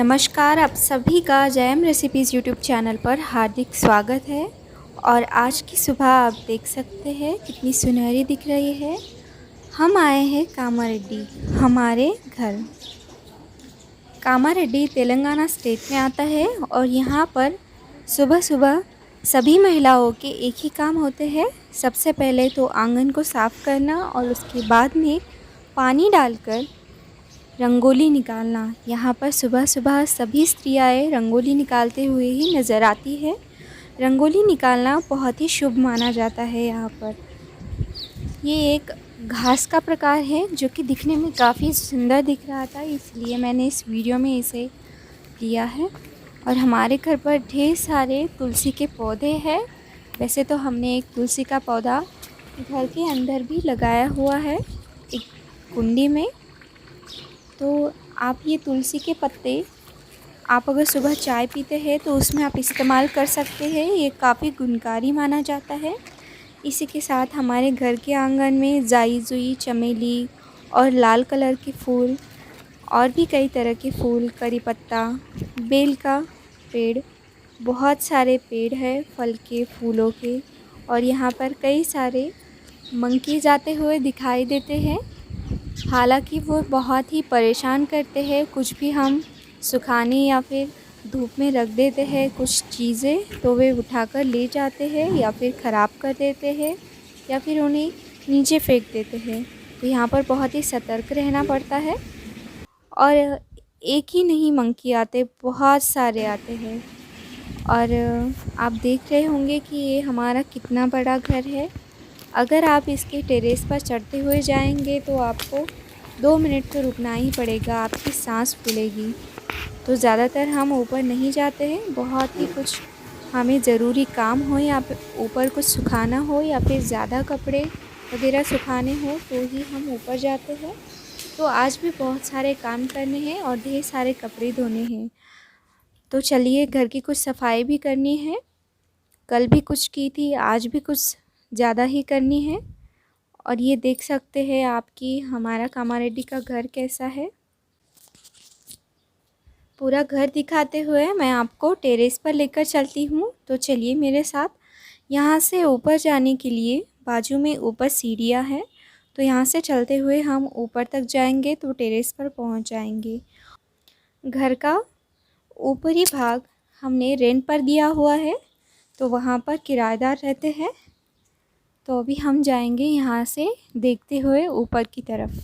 नमस्कार, आप सभी का जयम रेसिपीज़ यूट्यूब चैनल पर हार्दिक स्वागत है। और आज की सुबह आप देख सकते हैं कितनी सुनहरी दिख रही है। हम आए हैं कामारेड्डी हमारे घर। कामारेड्डी तेलंगाना स्टेट में आता है और यहाँ पर सुबह सुबह सभी महिलाओं के एक ही काम होते हैं। सबसे पहले तो आंगन को साफ़ करना और उसके बाद में पानी डालकर रंगोली निकालना। यहाँ पर सुबह सुबह सभी स्त्रियाँ रंगोली निकालते हुए ही नज़र आती है। रंगोली निकालना बहुत ही शुभ माना जाता है। यहाँ पर ये एक घास का प्रकार है जो कि दिखने में काफ़ी सुंदर दिख रहा था, इसलिए मैंने इस वीडियो में इसे लिया है। और हमारे घर पर ढेर सारे तुलसी के पौधे हैं। वैसे तो हमने एक तुलसी का पौधा घर के अंदर भी लगाया हुआ है, एक कुंडी में। तो आप ये तुलसी के पत्ते आप अगर सुबह चाय पीते हैं तो उसमें आप इस्तेमाल कर सकते हैं। ये काफ़ी गुणकारी माना जाता है। इसी के साथ हमारे घर के आंगन में जाई जुई, चमेली और लाल कलर के फूल और भी कई तरह के फूल, करी पत्ता, बेल का पेड़, बहुत सारे पेड़ हैं फल के, फूलों के। और यहाँ पर कई सारे मंकी जाते हुए दिखाई देते हैं। हालांकि वो बहुत ही परेशान करते हैं। कुछ भी हम सुखाने या फिर धूप में रख देते हैं कुछ चीज़ें तो वे उठाकर ले जाते हैं या फिर ख़राब कर देते हैं या फिर उन्हें नीचे फेंक देते हैं। तो यहाँ पर बहुत ही सतर्क रहना पड़ता है। और एक ही नहीं मंकी आते, बहुत सारे आते हैं। और आप देख रहे होंगे कि ये हमारा कितना बड़ा घर है। अगर आप इसके टेरेस पर चढ़ते हुए जाएंगे तो आपको 2 मिनट तो रुकना ही पड़ेगा, आपकी सांस फूलेगी। तो ज़्यादातर हम ऊपर नहीं जाते हैं। बहुत ही कुछ हमें ज़रूरी काम हो या फिर ऊपर कुछ सुखाना हो या फिर ज़्यादा कपड़े वगैरह सुखाने हो तो ही हम ऊपर जाते हैं। तो आज भी बहुत सारे काम करने हैं और ढेर सारे कपड़े धोने हैं। तो चलिए, घर की कुछ सफाई भी करनी है। कल भी कुछ की थी, आज भी कुछ ज़्यादा ही करनी है। और ये देख सकते हैं आपकी हमारा कामारेड्डी का घर कैसा है। पूरा घर दिखाते हुए मैं आपको टेरेस पर लेकर चलती हूँ। तो चलिए मेरे साथ। यहाँ से ऊपर जाने के लिए बाजू में ऊपर सीढ़ियाँ हैं, तो यहाँ से चलते हुए हम ऊपर तक जाएंगे तो टेरेस पर पहुँच जाएंगे। घर का ऊपरी भाग हमने रेंट पर दिया हुआ है, तो वहाँ पर किराएदार रहते हैं। तो अभी हम जाएंगे यहाँ से देखते हुए ऊपर की तरफ।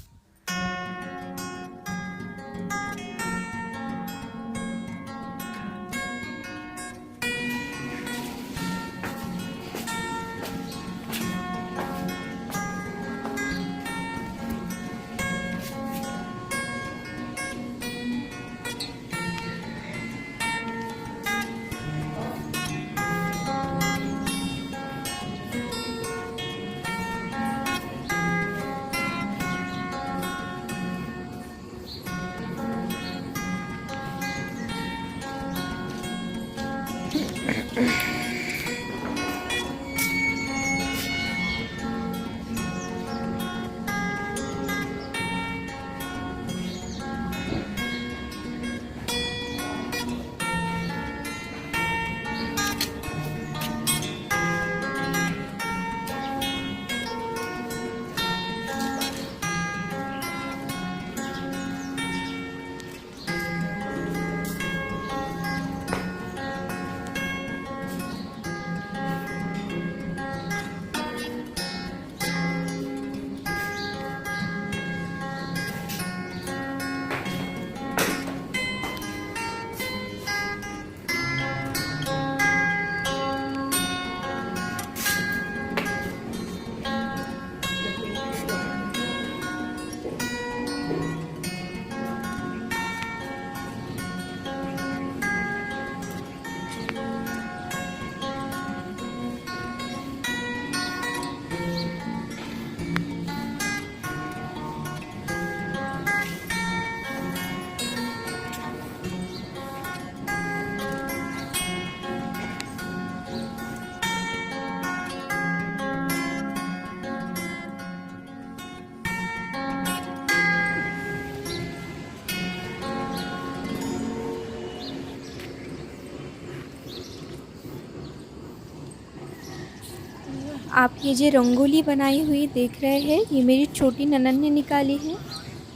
आप ये जो रंगोली बनाई हुई देख रहे हैं, ये मेरी छोटी ननद ने निकाली है।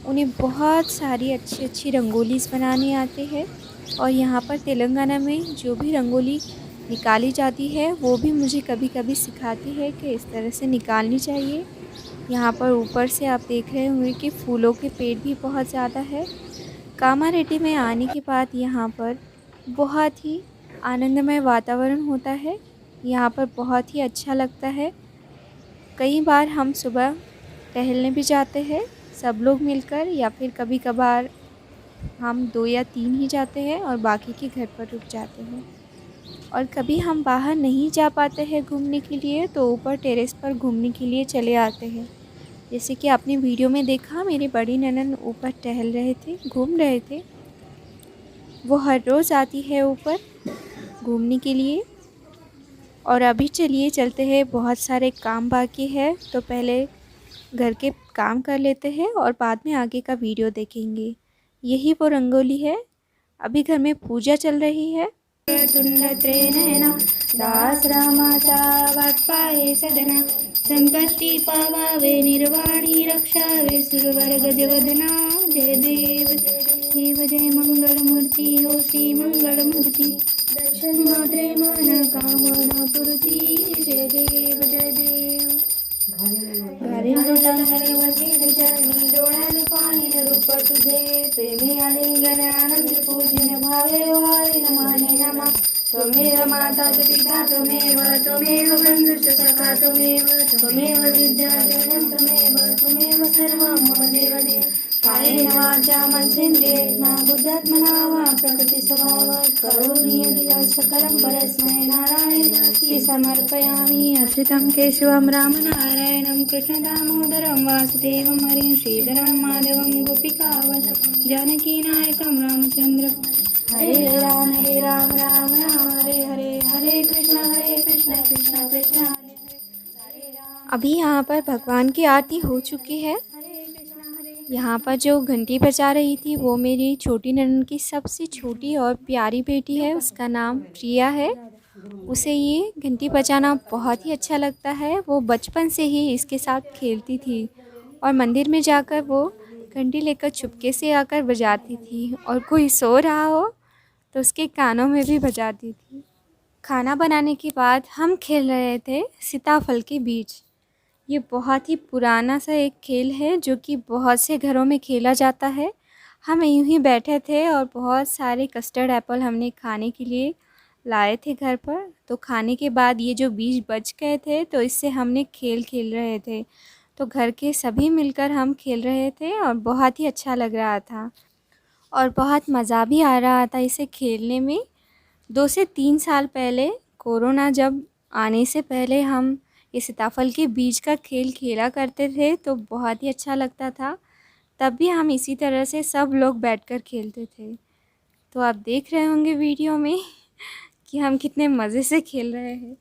उन्हें बहुत सारी अच्छी रंगोलीज़ बनाने आते हैं और यहाँ पर तेलंगाना में जो भी रंगोली निकाली जाती है वो भी मुझे कभी-कभी सिखाती है कि इस तरह से निकालनी चाहिए। यहाँ पर ऊपर से आप देख रहे होंगे कि फूलों के पेड़ भी बहुत ज़्यादा है। कामारेड्डी में आने के बाद यहाँ पर बहुत ही आनंदमय वातावरण होता है। यहाँ पर बहुत ही अच्छा लगता है। कई बार हम सुबह टहलने भी जाते हैं सब लोग मिलकर, या फिर कभी-कभार हम 2 या 3 ही जाते हैं और बाकी के घर पर रुक जाते हैं। और कभी हम बाहर नहीं जा पाते हैं घूमने के लिए तो ऊपर टेरेस पर घूमने के लिए चले आते हैं। जैसे कि आपने वीडियो में देखा, मेरी बड़ी ननद ऊपर टहल रहे थे, घूम रहे थे। वो हर रोज़ आती है ऊपर घूमने के लिए। और अभी चलिए चलते हैं, बहुत सारे काम बाकी है तो पहले घर के काम कर लेते हैं और बाद में आगे का वीडियो देखेंगे। यही वो रंगोली है। अभी घर में पूजा चल रही है। सदना संकष्टि पावावे निर्वाणी रक्षावे सुरवर गजवदना। जय देव देव जय मंगल मूर्ति हो श्री मंगल मूर्ति, दर्शन मात्रे मन कामना पूर्ति। जय देव जय देव। घरी डोळ्याने पाहिलं रूप तुझे, प्रेमी आलिंगन आनंद पूजन भावे वाळे नमाने नमा। त्वमेव माता च पिता त्वमेव बन्धुश्च सखा त्वमेव विद्याधरं त्वमेव सर्वं मम देवदेव। कायेन वाचा मनसेन्द्रियेण बुद्ध्यात्मना वा प्रकृतिस्वभावात् करोमि यद् सकलं परस्मै नारायणाय समर्पयामि। अच्युतं केशवं रामनारायणं कृष्णदामोदरं वासुदेवं हरिं श्रीधरं माधवं गोपिकावल्लभं जानकीनायकं रामचन्द्रं। हरे राम राम राम हरे हरे, हरे कृष्ण कृष्ण कृष्ण हरे राम। अभी यहाँ पर भगवान की आरती हो चुकी है। यहाँ पर जो घंटी बजा रही थी वो मेरी छोटी ननद की सबसे छोटी और प्यारी बेटी है, उसका नाम प्रिया है। उसे ये घंटी बजाना बहुत ही अच्छा लगता है। वो बचपन से ही इसके साथ खेलती थी और मंदिर में जाकर वो घंटी लेकर चुपके से आकर बजाती थी, और कोई सो रहा हो तो उसके कानों में भी बजाती थी। खाना बनाने के बाद हम खेल रहे थे सीताफल के बीज। ये बहुत ही पुराना सा एक खेल है जो कि बहुत से घरों में खेला जाता है। हम यूँ ही बैठे थे और बहुत सारे कस्टर्ड एप्पल हमने खाने के लिए लाए थे घर पर। तो खाने के बाद ये जो बीज बच गए थे तो इससे हमने खेल खेल रहे थे। तो घर के सभी मिलकर हम खेल रहे थे और बहुत ही अच्छा लग रहा था और बहुत मज़ा भी आ रहा था इसे खेलने में। 2 से 3 साल पहले, कोरोना जब आने से पहले, हम ये सीताफल के बीज का खेल खेला करते थे तो बहुत ही अच्छा लगता था। तब भी हम इसी तरह से सब लोग बैठकर खेलते थे। तो आप देख रहे होंगे वीडियो में कि हम कितने मज़े से खेल रहे हैं।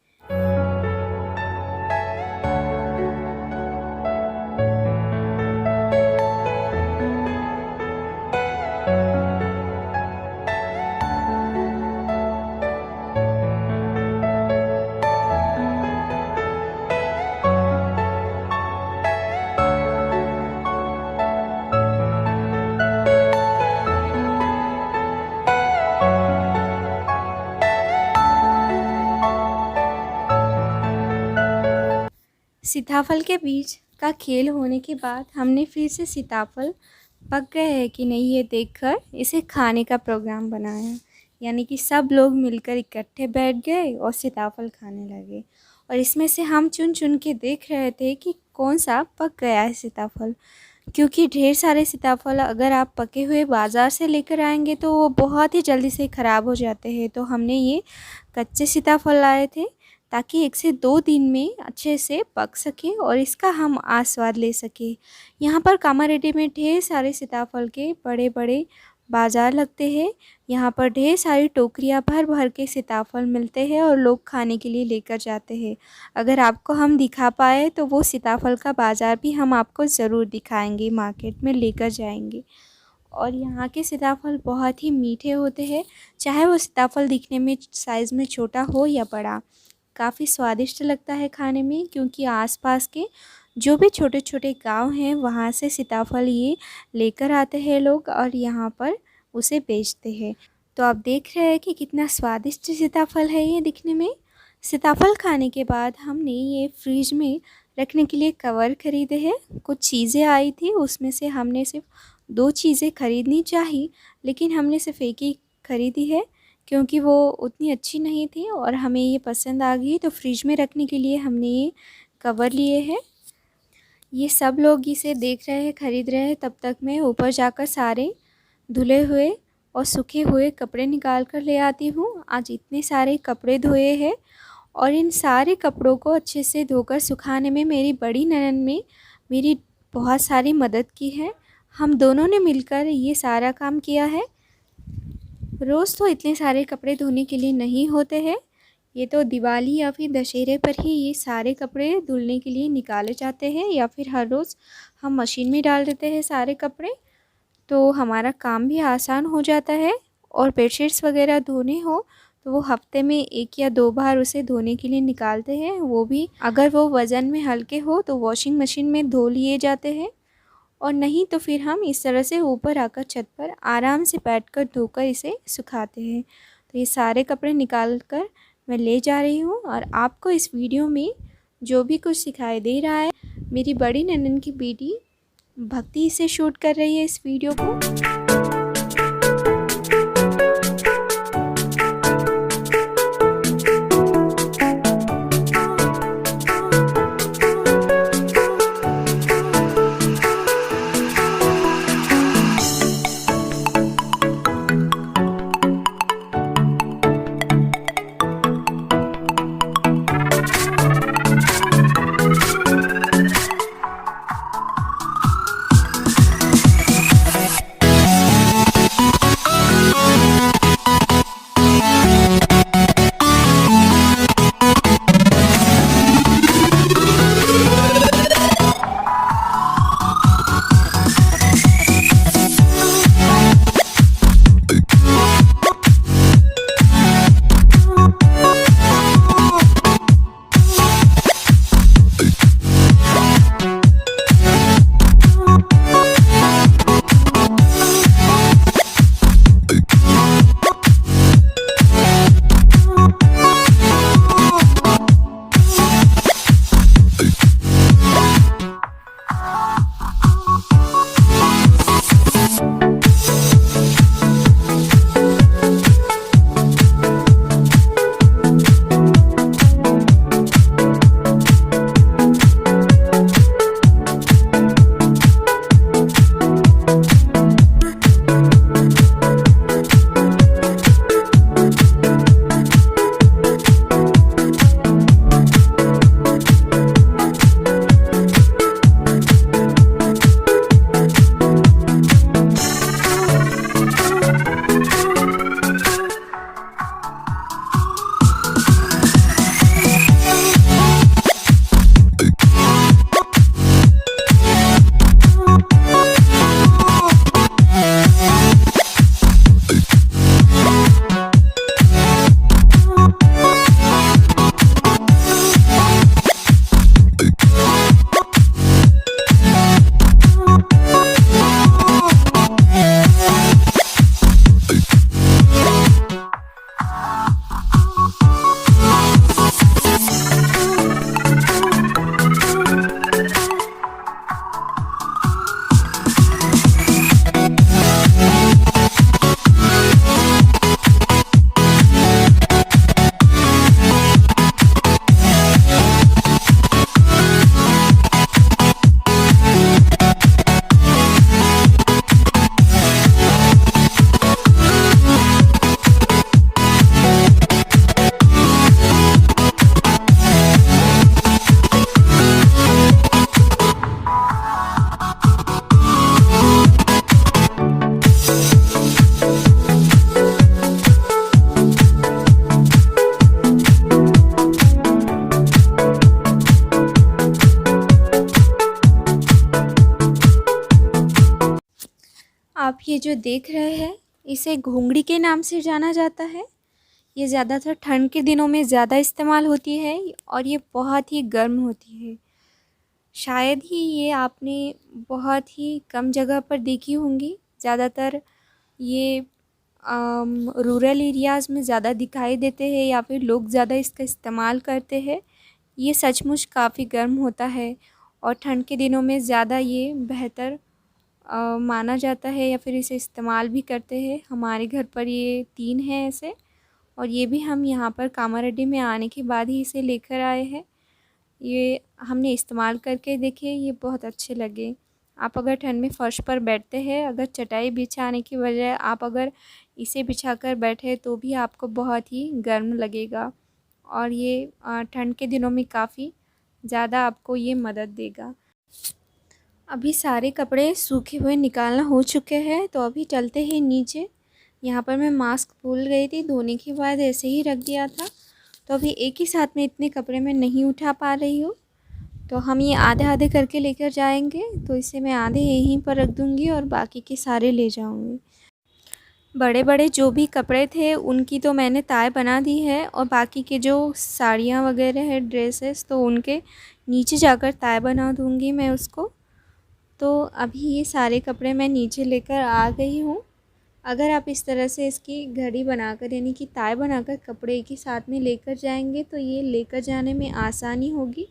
सीताफल के बीज का खेल होने के बाद हमने फिर से सीताफल पक गए हैं कि नहीं ये देखकर इसे खाने का प्रोग्राम बनाया। यानी कि सब लोग मिलकर इकट्ठे बैठ गए और सीताफल खाने लगे, और इसमें से हम चुन चुन के देख रहे थे कि कौन सा पक गया है सीताफल। क्योंकि ढेर सारे सीताफल अगर आप पके हुए बाज़ार से लेकर आएंगे तो वो बहुत ही जल्दी से ख़राब हो जाते हैं। तो हमने ये कच्चे सीताफल लाए थे ताकि 1 से 2 दिन में अच्छे से पक सके और इसका हम आस्वाद ले सकें। यहाँ पर कामारेड्डी में ढेर सारे सीताफल के बड़े बड़े बाज़ार लगते हैं। यहाँ पर ढेर सारी टोकरियाँ भर भर के सीताफल मिलते हैं और लोग खाने के लिए लेकर जाते हैं। अगर आपको हम दिखा पाए तो वो सीताफल का बाज़ार भी हम आपको ज़रूर दिखाएंगे, मार्केट में लेकर जाएंगे। और यहाँ के सीताफल बहुत ही मीठे होते हैं, चाहे वो सीताफल दिखने में साइज़ में छोटा हो या बड़ा। काफ़ी स्वादिष्ट लगता है खाने में, क्योंकि आसपास के जो भी छोटे-छोटे गाँव हैं वहाँ से सीताफल ये लेकर आते हैं लोग और यहाँ पर उसे बेचते हैं। तो आप देख रहे हैं कि कितना स्वादिष्ट सीताफल है ये दिखने में। सीताफल खाने के बाद हमने ये फ्रिज में रखने के लिए कवर ख़रीदे हैं। कुछ चीज़ें आई थी, उसमें से हमने सिर्फ 2 चीज़ें ख़रीदनी चाहिए, लेकिन हमने सिर्फ एक ही ख़रीदी है क्योंकि वो उतनी अच्छी नहीं थी और हमें ये पसंद आ गई, तो फ्रिज में रखने के लिए हमने ये कवर लिए हैं। ये सब लोग इसे देख रहे हैं, ख़रीद रहे हैं, तब तक मैं ऊपर जाकर सारे धुले हुए और सूखे हुए कपड़े निकाल कर ले आती हूँ। आज इतने सारे कपड़े धोए हैं और इन सारे कपड़ों को अच्छे से धोकर सुखाने में मेरी बड़ी ननद ने मेरी बहुत सारी मदद की है। हम दोनों ने मिलकर ये सारा काम किया है। रोज़ तो इतने सारे कपड़े धोने के लिए नहीं होते हैं, ये तो दिवाली या फिर दशहरे पर ही ये सारे कपड़े धुलने के लिए निकाले जाते हैं, या फिर हर रोज़ हम मशीन में डाल देते हैं सारे कपड़े, तो हमारा काम भी आसान हो जाता है। और बेडशीट्स वगैरह धोने हो तो वो हफ्ते में 1 या 2 बार उसे धोने के लिए निकालते हैं, वो भी अगर वो वज़न में हल्के हो तो वॉशिंग मशीन में धो लिए जाते हैं, और नहीं तो फिर हम इस तरह से ऊपर आकर छत पर आराम से बैठकर धोकर इसे सुखाते हैं। तो ये सारे कपड़े निकाल कर मैं ले जा रही हूँ और आपको इस वीडियो में जो भी कुछ दिखाई दे रहा है, मेरी बड़ी ननद की बेटी भक्ति से शूट कर रही है इस वीडियो को। आप ये जो देख रहे हैं इसे घोंगड़ी के नाम से जाना जाता है। ये ज़्यादातर ठंड के दिनों में ज़्यादा इस्तेमाल होती है और ये बहुत ही गर्म होती है। शायद ही ये आपने बहुत ही कम जगह पर देखी होंगी। ज़्यादातर ये रूरल एरियाज़ में ज़्यादा दिखाई देते हैं या फिर लोग ज़्यादा इसका इस्तेमाल करते हैं। ये सचमुच काफ़ी गर्म होता है और ठंड के दिनों में ज़्यादा ये बेहतर माना जाता है या फिर इसे इस्तेमाल भी करते हैं। हमारे घर पर ये 3 हैं ऐसे, और ये भी हम यहाँ पर कामारेड्डी में आने के बाद ही इसे लेकर आए हैं। ये हमने इस्तेमाल करके देखे, ये बहुत अच्छे लगे। आप अगर ठंड में फ़र्श पर बैठते हैं, अगर चटाई बिछाने की बजाय आप अगर इसे बिछाकर बैठे तो भी आपको बहुत ही गर्म लगेगा और ये ठंड के दिनों में काफ़ी ज़्यादा आपको ये मदद देगा। अभी सारे कपड़े सूखे हुए निकालना हो चुके हैं, तो अभी चलते हैं नीचे। यहाँ पर मैं मास्क भूल गई थी, धोने के बाद ऐसे ही रख दिया था, तो अभी एक ही साथ में इतने कपड़े मैं नहीं उठा पा रही हूँ, तो हम ये आधे आधे करके लेकर जाएंगे। तो इसे मैं आधे यहीं पर रख दूँगी और बाकी के सारे ले जाऊँगी। बड़े बड़े जो भी कपड़े थे उनकी तो मैंने ताय बना दी है, और बाकी के जो साड़ियाँ वगैरह है, ड्रेसेस, तो उनके नीचे जाकर ताय बना दूँगी मैं उसको। तो अभी ये सारे कपड़े मैं नीचे लेकर आ गई हूँ। अगर आप इस तरह से इसकी घड़ी बनाकर यानी कि ताय बनाकर कपड़े एक ही साथ में लेकर जाएंगे तो ये लेकर जाने में आसानी होगी,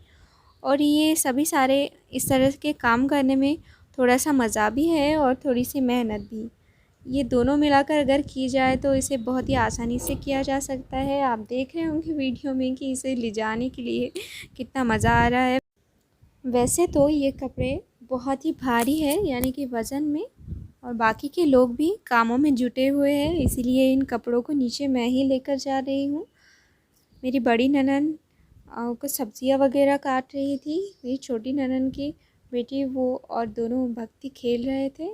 और ये सभी सारे इस तरह के काम करने में थोड़ा सा मज़ा भी है और थोड़ी सी मेहनत भी। ये दोनों मिलाकर अगर की जाए तो इसे बहुत ही आसानी से किया जा सकता है। आप देख रहे होंगे वीडियो में कि इसे ले जाने के लिए कितना मज़ा आ रहा है। वैसे तो ये कपड़े बहुत ही भारी है यानी कि वज़न में, और बाकी के लोग भी कामों में जुटे हुए हैं, इसीलिए इन कपड़ों को नीचे मैं ही लेकर जा रही हूँ। मेरी बड़ी ननद कुछ सब्जियाँ वगैरह काट रही थी, मेरी छोटी ननद की बेटी वो और दोनों भक्ति खेल रहे थे।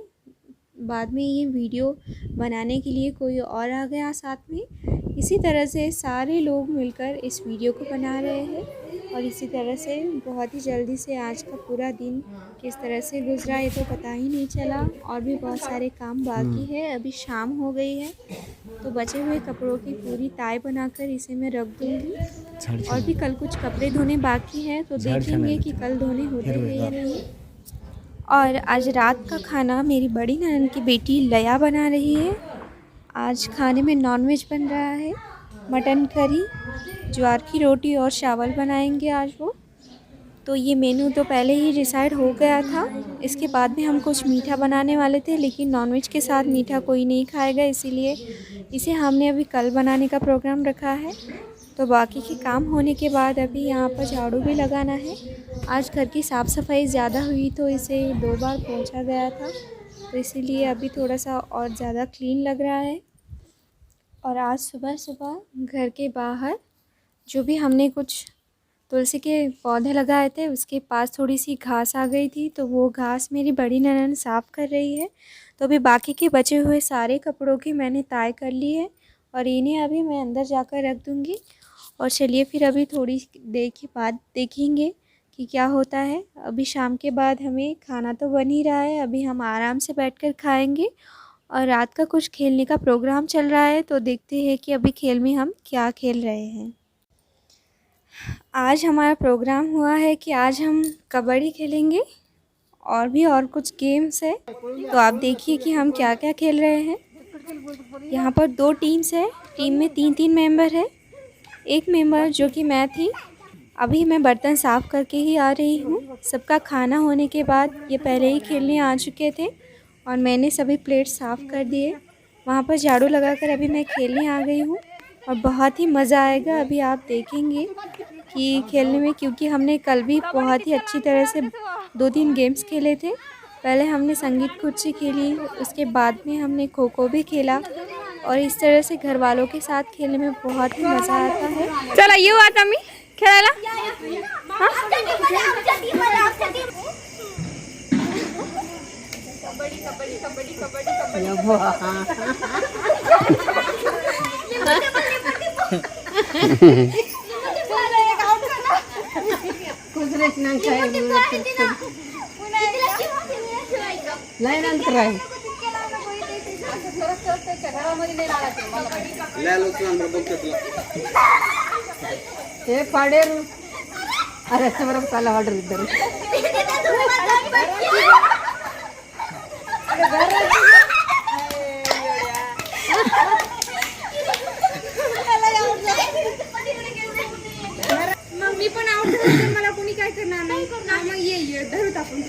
बाद में ये वीडियो बनाने के लिए कोई और आ गया साथ में। इसी तरह से सारे लोग मिलकर इस वीडियो को बना रहे हैं, और इसी तरह से बहुत ही जल्दी से आज का पूरा दिन किस तरह से गुजरा ये तो पता ही नहीं चला। और भी बहुत सारे काम बाकी है, अभी शाम हो गई है, तो बचे हुए कपड़ों की पूरी ताय बनाकर इसे मैं रख दूँगी। और भी कल कुछ कपड़े धोने बाकी हैं, तो देखेंगे कि कल धोने होते हैं या नहीं। और आज रात का खाना मेरी बड़ी ननद की बेटी लया बना रही है। आज खाने में नॉनवेज बन रहा है, मटन करी, ज्वार की रोटी और चावल बनाएंगे आज वो। तो ये मेनू तो पहले ही डिसाइड हो गया था। इसके बाद में हम कुछ मीठा बनाने वाले थे, लेकिन नॉनवेज के साथ मीठा कोई नहीं खाएगा, इसीलिए इसे हमने अभी कल बनाने का प्रोग्राम रखा है। तो बाकी के काम होने के बाद अभी यहाँ पर झाड़ू भी लगाना है। आज घर की साफ़ सफाई ज़्यादा हुई तो इसे 2 बार पोंछा गया था, तो इसीलिए अभी थोड़ा सा और ज़्यादा क्लीन लग रहा है। और आज सुबह सुबह घर के बाहर जो भी हमने कुछ तुलसी के पौधे लगाए थे उसके पास थोड़ी सी घास आ गई थी, तो वो घास मेरी बड़ी ननद साफ़ कर रही है। तो अभी बाकी के बचे हुए सारे कपड़ों की मैंने ताय कर ली है, और इन्हें अभी मैं अंदर जाकर रख दूँगी। और चलिए फिर अभी थोड़ी देर के बाद देखेंगे कि क्या होता है। अभी शाम के बाद हमें खाना तो बन ही रहा है, अभी हम आराम से बैठकर खाएंगे। और रात का कुछ खेलने का प्रोग्राम चल रहा है, तो देखते हैं कि अभी खेल में हम क्या खेल रहे हैं। आज हमारा प्रोग्राम हुआ है कि आज हम कबड्डी खेलेंगे और भी और कुछ गेम्स है, तो आप देखिए कि हम क्या क्या खेल रहे हैं। यहाँ पर 2 टीम्स है, टीम में 3-3 मेंबर है। एक मेंबर जो कि मैं थी, अभी मैं बर्तन साफ़ करके ही आ रही हूँ। सबका खाना होने के बाद ये पहले ही खेलने आ चुके थे और मैंने सभी प्लेट साफ़ कर दिए। वहाँ पर झाड़ू लगाकर अभी मैं खेलने आ गई हूँ और बहुत ही मज़ा आएगा। अभी आप देखेंगे कि खेलने में, क्योंकि हमने कल भी बहुत ही अच्छी तरह से 2-3 गेम्स खेले थे। पहले हमने संगीत खुर्ची खेली, उसके बाद में हमने खो खो भी खेला, और इस तरह से घर वालों के साथ खेलने में बहुत ही मज़ा आता है। चला ये बात आम्ही खेळायला हे पाडेर अरे बरोबर चाला ऑर्डर इधर मग मी पण आवडते मला कोणी काय करणार नाही मग ये धरू आपण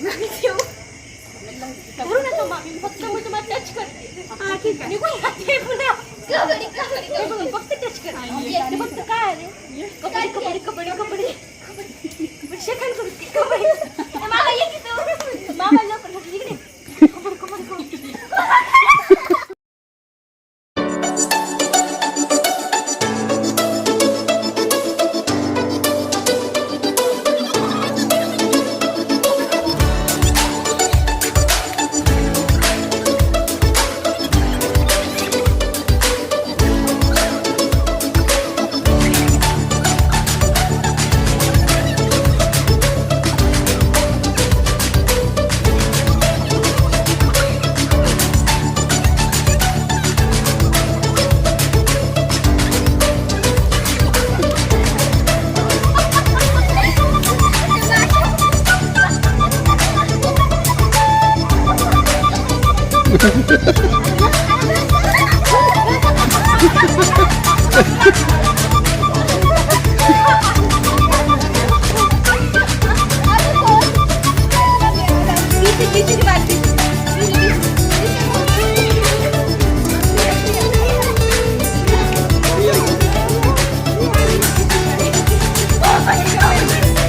करू नका मामी फक्त मी तुम्हाला टच करते हा ठीक आहे फक्त टच कर फक्त काय आहे कबड्डी कबड्डी कबड्डी कबड्डी शेकन करते कबड्डी मामा ये की मामा लवकर इकडे कबड्डी कबड्डी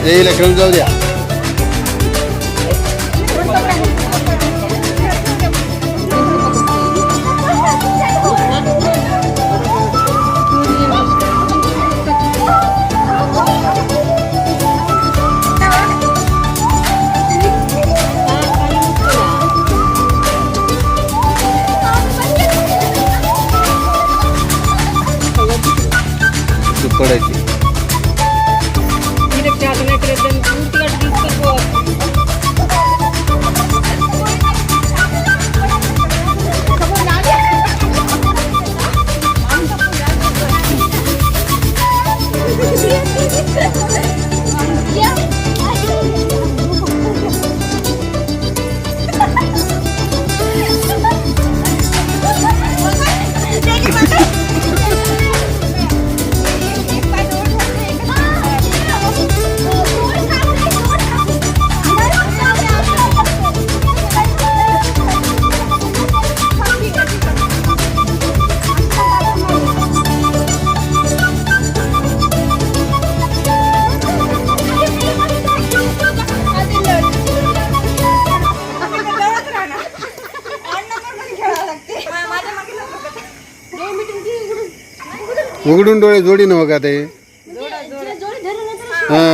ये लेकरं जाऊ द्या पडायची उघडून डोळे जोडी नव का ते हा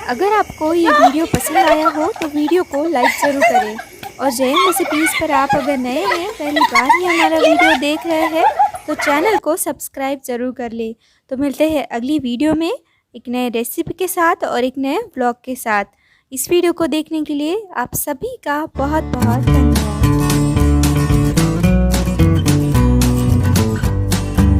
अगर आपको ये वीडियो पसंद आया हो तो वीडियो को लाइक ज़रूर करें और जैन रेसिपीज़ पर आप अगर नए हैं पहली बार ही हमारा वीडियो देख रहे हैं तो चैनल को सब्सक्राइब ज़रूर कर ले। तो मिलते हैं अगली वीडियो में एक नए रेसिपी के साथ और एक नए व्लॉग के साथ। इस वीडियो को देखने के लिए आप सभी का बहुत बहुत धन्यवाद।